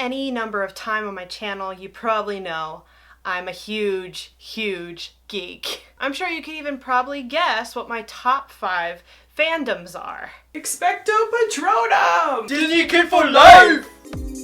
any number of time on my channel, you probably know I'm a huge, huge geek. I'm sure you can even probably guess what my top 5 fandoms are. Expecto Patronum! Disney Kid for life!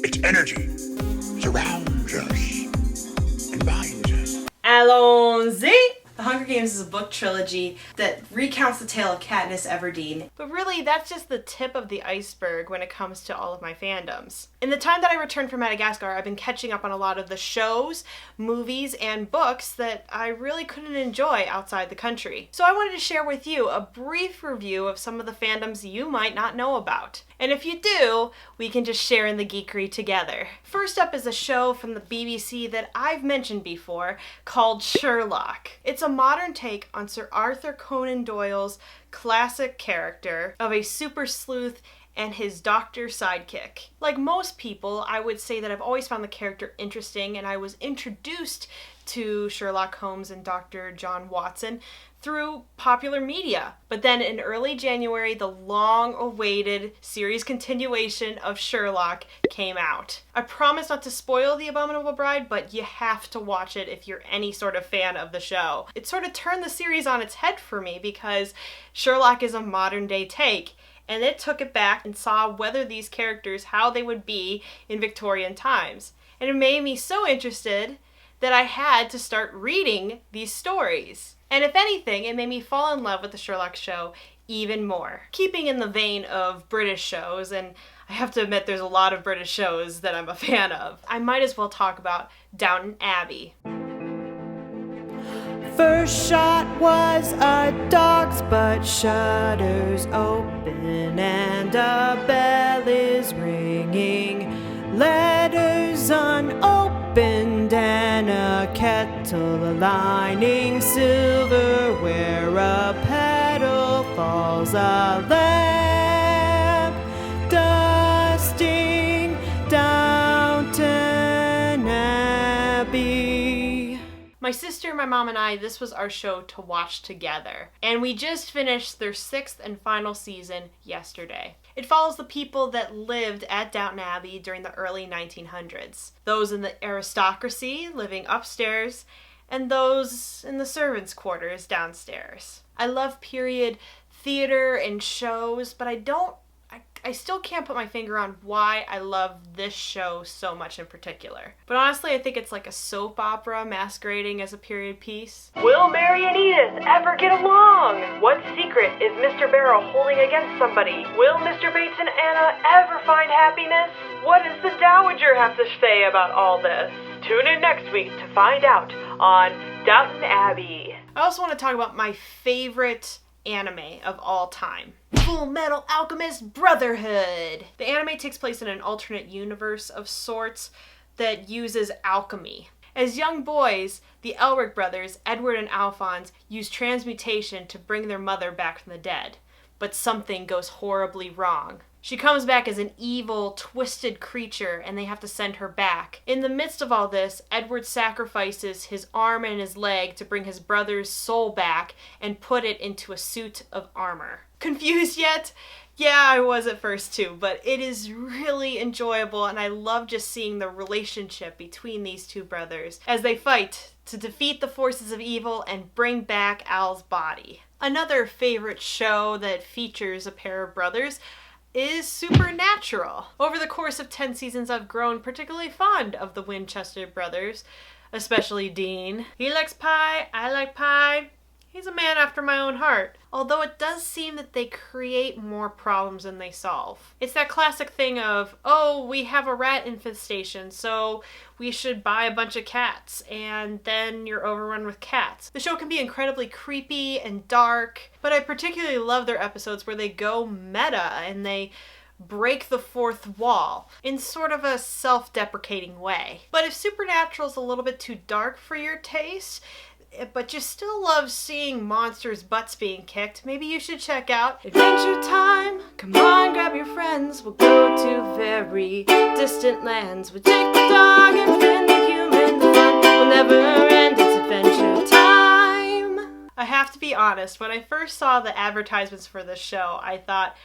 Its energy surrounds us and binds us. Allons-y! The Hunger Games is a book trilogy that recounts the tale of Katniss Everdeen. But really, that's just the tip of the iceberg when it comes to all of my fandoms. In the time that I returned from Madagascar, I've been catching up on a lot of the shows, movies, and books that I really couldn't enjoy outside the country. So I wanted to share with you a brief review of some of the fandoms you might not know about. And if you do, we can just share in the geekery together. First up is a show from the BBC that I've mentioned before called Sherlock. It's a modern take on Sir Arthur Conan Doyle's classic character of a super sleuth and his doctor sidekick. Like most people, I would say that I've always found the character interesting, and I was introduced to Sherlock Holmes and Dr. John Watson through popular media. But then in early January, the long-awaited series continuation of Sherlock came out. I promise not to spoil The Abominable Bride, but you have to watch it if you're any sort of fan of the show. It sort of turned the series on its head for me because Sherlock is a modern-day take, and it took it back and saw whether these characters, how they would be in Victorian times. And it made me so interested that I had to start reading these stories. And if anything, it made me fall in love with the Sherlock show even more. Keeping in the vein of British shows, and I have to admit there's a lot of British shows that I'm a fan of, I might as well talk about Downton Abbey. First shot was a dog's butt, shutters open and a bell is ringing. Letters unopened and a kettle aligning, silverware, a petal falls, a lamp dusting Downton Abbey. My sister, my mom, and I, this was our show to watch together. And we just finished their 6th and final season yesterday. It follows the people that lived at Downton Abbey during the early 1900s. Those in the aristocracy living upstairs, and those in the servants' quarters downstairs. I love period theater and shows, but I still can't put my finger on why I love this show so much in particular. But honestly, I think it's like a soap opera masquerading as a period piece. Will Mary and Edith ever get along? What secret is Mr. Barrow holding against somebody? Will Mr. Bates and Anna ever find happiness? What does the Dowager have to say about all this? Tune in next week to find out on Downton Abbey. I also want to talk about my favorite anime of all time. Full Metal Alchemist Brotherhood! The anime takes place in an alternate universe of sorts that uses alchemy. As young boys, the Elric brothers, Edward and Alphonse, use transmutation to bring their mother back from the dead. But something goes horribly wrong. She comes back as an evil, twisted creature, and they have to send her back. In the midst of all this, Edward sacrifices his arm and his leg to bring his brother's soul back and put it into a suit of armor. Confused yet? Yeah, I was at first too, but it is really enjoyable, and I love just seeing the relationship between these two brothers as they fight to defeat the forces of evil and bring back Al's body. Another favorite show that features a pair of brothers is Supernatural. Over the course of 10 seasons, I've grown particularly fond of the Winchester brothers, especially Dean. He likes pie, I like pie. He's a man after my own heart. Although it does seem that they create more problems than they solve. It's that classic thing of, oh, we have a rat infestation, so we should buy a bunch of cats, and then you're overrun with cats. The show can be incredibly creepy and dark, but I particularly love their episodes where they go meta and they break the fourth wall in sort of a self-deprecating way. But if Supernatural's a little bit too dark for your taste, but you still love seeing monsters' butts being kicked, maybe you should check out Adventure Time. Come on, grab your friends, we'll go to very distant lands. We'll take the dog and fin the human, the fun will never end, it's Adventure Time. I have to be honest, when I first saw the advertisements for this show, I thought,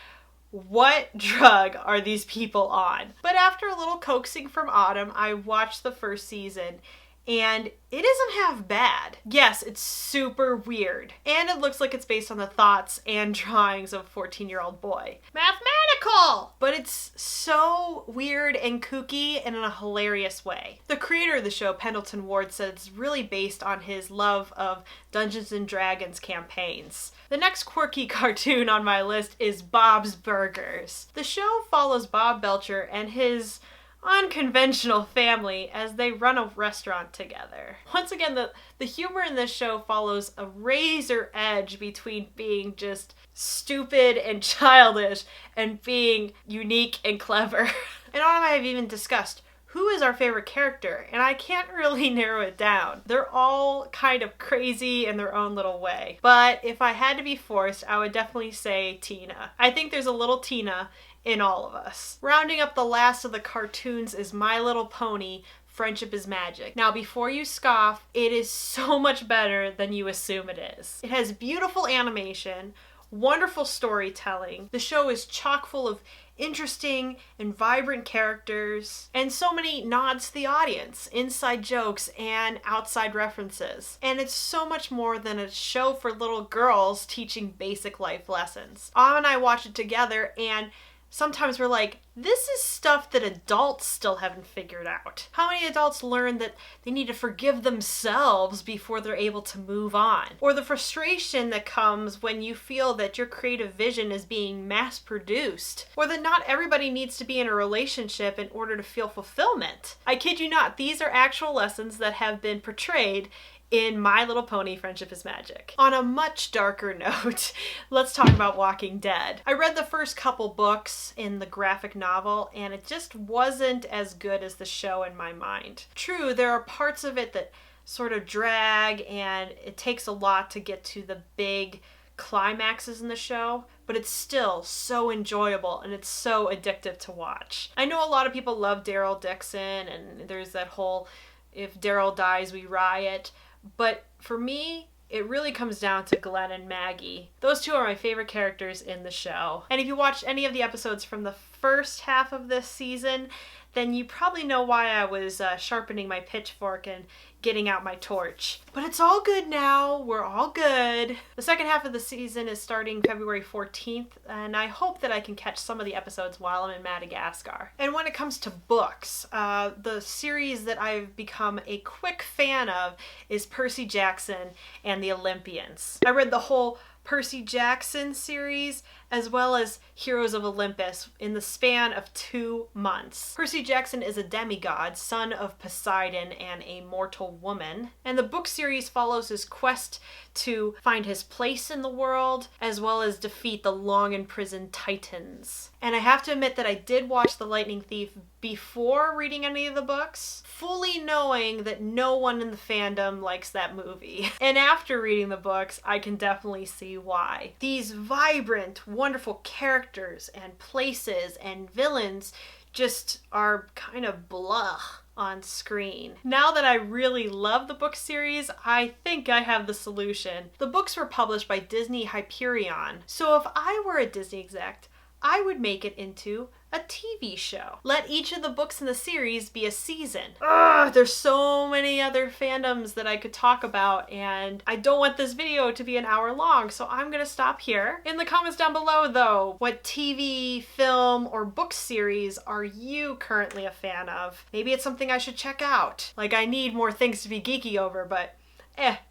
what drug are these people on? But after a little coaxing from Autumn, I watched the first season, and it isn't half bad. Yes, it's super weird, and it looks like it's based on the thoughts and drawings of a 14-year-old boy. Mathematical! But it's so weird and kooky and in a hilarious way. The creator of the show, Pendleton Ward, said it's really based on his love of Dungeons & Dragons campaigns. The next quirky cartoon on my list is Bob's Burgers. The show follows Bob Belcher and his unconventional family as they run a restaurant together. Once again, the humor in this show follows a razor edge between being just stupid and childish and being unique and clever. And Autumn and I have even discussed who is our favorite character, and I can't really narrow it down. They're all kind of crazy in their own little way. But if I had to be forced, I would definitely say Tina. I think there's a little Tina in all of us. Rounding up the last of the cartoons is My Little Pony, Friendship is Magic. Now, before you scoff, it is so much better than you assume it is. It has beautiful animation, wonderful storytelling. The show is chock full of interesting and vibrant characters, and so many nods to the audience, inside jokes, and outside references. And it's so much more than a show for little girls teaching basic life lessons. Anna and I watch it together, and sometimes we're like, this is stuff that adults still haven't figured out. How many adults learn that they need to forgive themselves before they're able to move on? Or the frustration that comes when you feel that your creative vision is being mass-produced. Or that not everybody needs to be in a relationship in order to feel fulfillment. I kid you not, these are actual lessons that have been portrayed in My Little Pony, Friendship is Magic. On a much darker note, let's talk about Walking Dead. I read the first couple books in the graphic novel, and it just wasn't as good as the show in my mind. True, there are parts of it that sort of drag, and it takes a lot to get to the big climaxes in the show, but it's still so enjoyable and it's so addictive to watch. I know a lot of people love Daryl Dixon, and there's that whole if Daryl dies, we riot. But for me, it really comes down to Glenn and Maggie. Those two are my favorite characters in the show. And if you watched any of the episodes from the first half of this season, then you probably know why I was sharpening my pitchfork and getting out my torch. But it's all good now. We're all good. The second half of the season is starting February 14th, and I hope that I can catch some of the episodes while I'm in Madagascar. And when it comes to books, the series that I've become a quick fan of is Percy Jackson and the Olympians. I read the whole Percy Jackson series as well as Heroes of Olympus in the span of 2 months. Percy Jackson is a demigod, son of Poseidon and a mortal woman, and the book series follows his quest to find his place in the world as well as defeat the long-imprisoned Titans. And I have to admit that I did watch The Lightning Thief before reading any of the books, fully knowing that no one in the fandom likes that movie. And after reading the books, I can definitely see why. These vibrant, wonderful characters and places and villains just are kind of blah on screen. Now that I really love the book series, I think I have the solution. The books were published by Disney Hyperion, so if I were a Disney exec, I would make it into a TV show. Let each of the books in the series be a season. Ugh, there's so many other fandoms that I could talk about, and I don't want this video to be an hour long, so I'm gonna stop here. In the comments down below though, what TV, film, or book series are you currently a fan of? Maybe it's something I should check out. Like, I need more things to be geeky over, but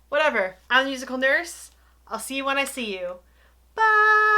whatever. I'm the Musical Nurse. I'll see you when I see you. Bye!